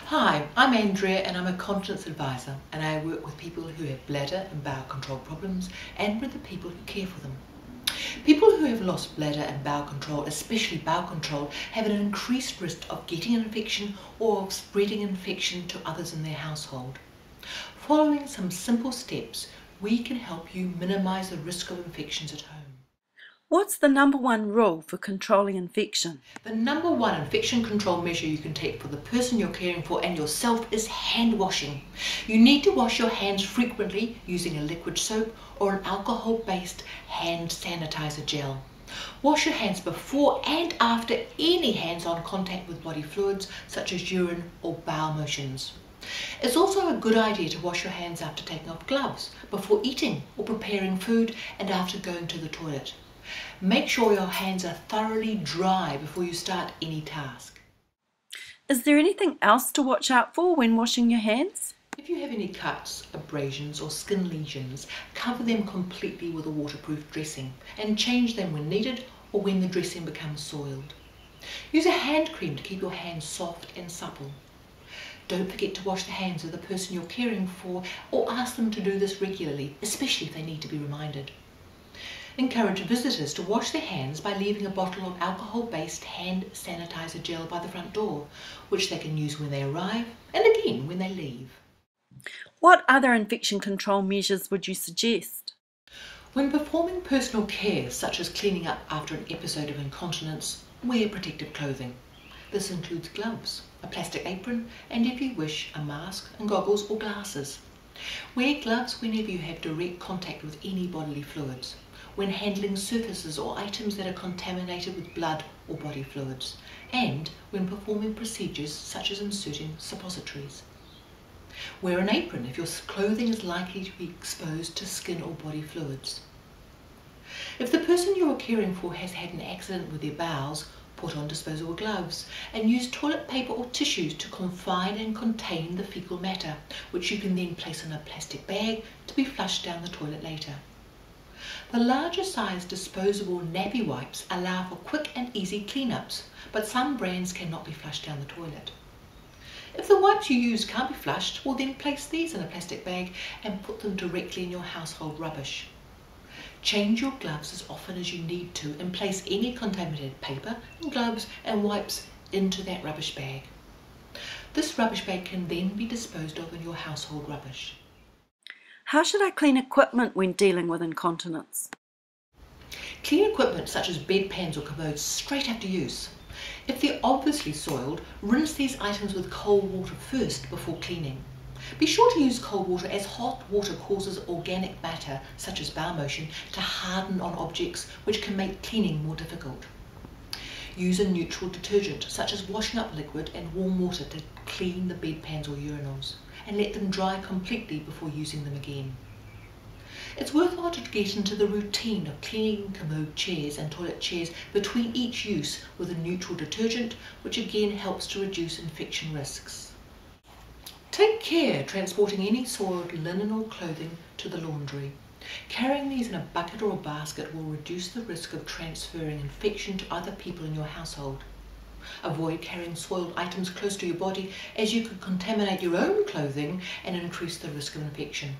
Hi, I'm Andrea and I'm a continence advisor, and I work with people who have bladder and bowel control problems and with the people who care for them. People who have lost bladder and bowel control, especially bowel control, have an increased risk of getting an infection or of spreading infection to others in their household. Following some simple steps, we can help you minimize the risk of infections at home. What's the #1 rule for controlling infection? The #1 infection control measure you can take for the person you're caring for and yourself is hand washing. You need to wash your hands frequently using a liquid soap or an alcohol-based hand sanitizer gel. Wash your hands before and after any hands-on contact with body fluids such as urine or bowel motions. It's also a good idea to wash your hands after taking off gloves, before eating or preparing food, and after going to the toilet. Make sure your hands are thoroughly dry before you start any task. Is there anything else to watch out for when washing your hands? If you have any cuts, abrasions or skin lesions, cover them completely with a waterproof dressing and change them when needed or when the dressing becomes soiled. Use a hand cream to keep your hands soft and supple. Don't forget to wash the hands of the person you're caring for or ask them to do this regularly, especially if they need to be reminded. Encourage visitors to wash their hands by leaving a bottle of alcohol-based hand sanitizer gel by the front door, which they can use when they arrive and again when they leave. What other infection control measures would you suggest? When performing personal care, such as cleaning up after an episode of incontinence, wear protective clothing. This includes gloves, a plastic apron, and if you wish, a mask and goggles or glasses. Wear gloves whenever you have direct contact with any bodily fluids, when handling surfaces or items that are contaminated with blood or body fluids, and when performing procedures such as inserting suppositories. Wear an apron if your clothing is likely to be exposed to skin or body fluids. If the person you are caring for has had an accident with their bowels, put on disposable gloves and use toilet paper or tissues to confine and contain the fecal matter, which you can then place in a plastic bag to be flushed down the toilet later. The larger size disposable nappy wipes allow for quick and easy cleanups, but some brands cannot be flushed down the toilet. If the wipes you use can't be flushed, well then place these in a plastic bag and put them directly in your household rubbish. Change your gloves as often as you need to and place any contaminated paper and gloves and wipes into that rubbish bag. This rubbish bag can then be disposed of in your household rubbish. How should I clean equipment when dealing with incontinence? Clean equipment such as bedpans or commodes straight after use. If they're obviously soiled, rinse these items with cold water first before cleaning. Be sure to use cold water, as hot water causes organic matter such as bowel motion to harden on objects, which can make cleaning more difficult. Use a neutral detergent such as washing up liquid and warm water to clean the bedpans or urinals, and let them dry completely before using them again. It's worthwhile to get into the routine of cleaning commode chairs and toilet chairs between each use with a neutral detergent, which again helps to reduce infection risks. Take care transporting any soiled linen or clothing to the laundry. Carrying these in a bucket or a basket will reduce the risk of transferring infection to other people in your household. Avoid carrying soiled items close to your body, as you could contaminate your own clothing and increase the risk of infection.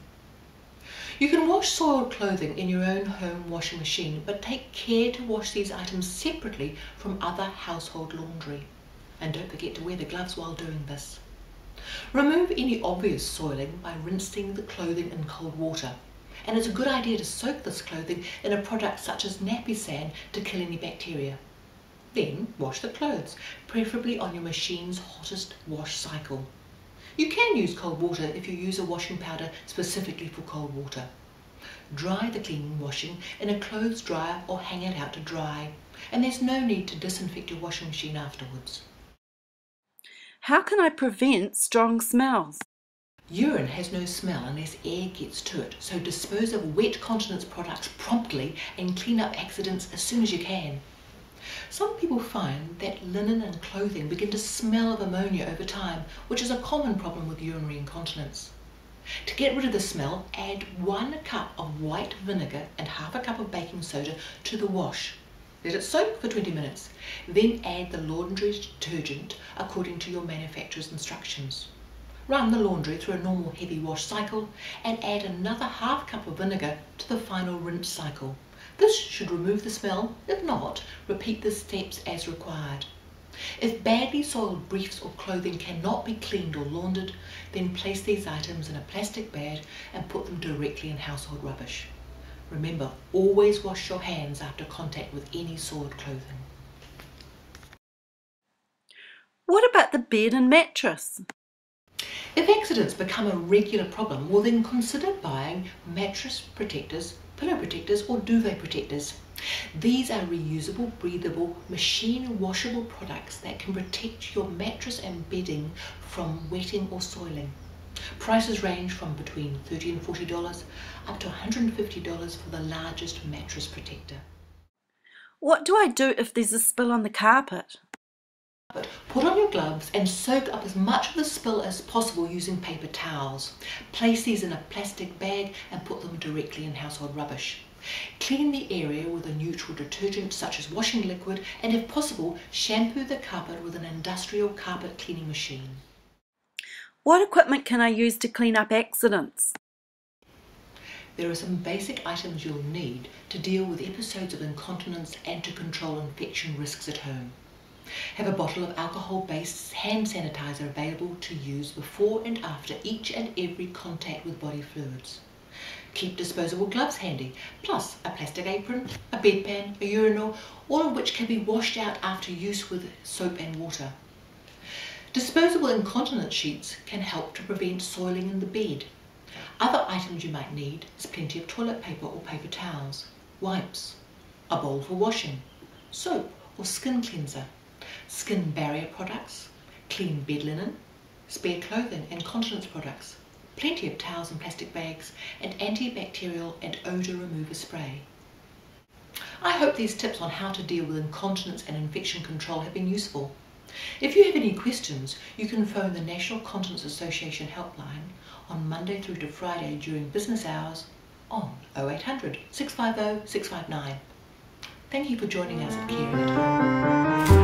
You can wash soiled clothing in your own home washing machine, but take care to wash these items separately from other household laundry. And don't forget to wear the gloves while doing this. Remove any obvious soiling by rinsing the clothing in cold water. And it's a good idea to soak this clothing in a product such as nappy sand to kill any bacteria. Then wash the clothes, preferably on your machine's hottest wash cycle. You can use cold water if you use a washing powder specifically for cold water. Dry the cleaning washing in a clothes dryer or hang it out to dry, and there's no need to disinfect your washing machine afterwards. How can I prevent strong smells? Urine has no smell unless air gets to it, so dispose of wet continence products promptly and clean up accidents as soon as you can. Some people find that linen and clothing begin to smell of ammonia over time, which is a common problem with urinary incontinence. To get rid of the smell, add 1 cup of white vinegar and half a cup of baking soda to the wash. Let it soak for 20 minutes. Then add the laundry detergent according to your manufacturer's instructions. Run the laundry through a normal heavy wash cycle and add another half cup of vinegar to the final rinse cycle. This should remove the smell. If not, repeat the steps as required. If badly soiled briefs or clothing cannot be cleaned or laundered, then place these items in a plastic bag and put them directly in household rubbish. Remember, always wash your hands after contact with any soiled clothing. What about the bed and mattress? If accidents become a regular problem, well then consider buying mattress protectors, pillow protectors or duvet protectors. These are reusable, breathable, machine washable products that can protect your mattress and bedding from wetting or soiling. Prices range from between $30 and $40 up to $150 for the largest mattress protector. What do I do if there's a spill on the carpet? Put on your gloves and soak up as much of the spill as possible using paper towels. Place these in a plastic bag and put them directly in household rubbish. Clean the area with a neutral detergent such as washing liquid, and if possible, shampoo the carpet with an industrial carpet cleaning machine. What equipment can I use to clean up accidents? There are some basic items you'll need to deal with episodes of incontinence and to control infection risks at home. Have a bottle of alcohol-based hand sanitizer available to use before and after each and every contact with body fluids. Keep disposable gloves handy, plus a plastic apron, a bedpan, a urinal, all of which can be washed out after use with soap and water. Disposable incontinence sheets can help to prevent soiling in the bed. Other items you might need is plenty of toilet paper or paper towels, wipes, a bowl for washing, soap or skin cleanser, skin barrier products, clean bed linen, spare clothing and continence products, plenty of towels and plastic bags, and antibacterial and odour remover spray. I hope these tips on how to deal with incontinence and infection control have been useful. If you have any questions, you can phone the National Continence Association helpline on Monday through to Friday during business hours on 0800 650 659. Thank you for joining us at Caring at Home.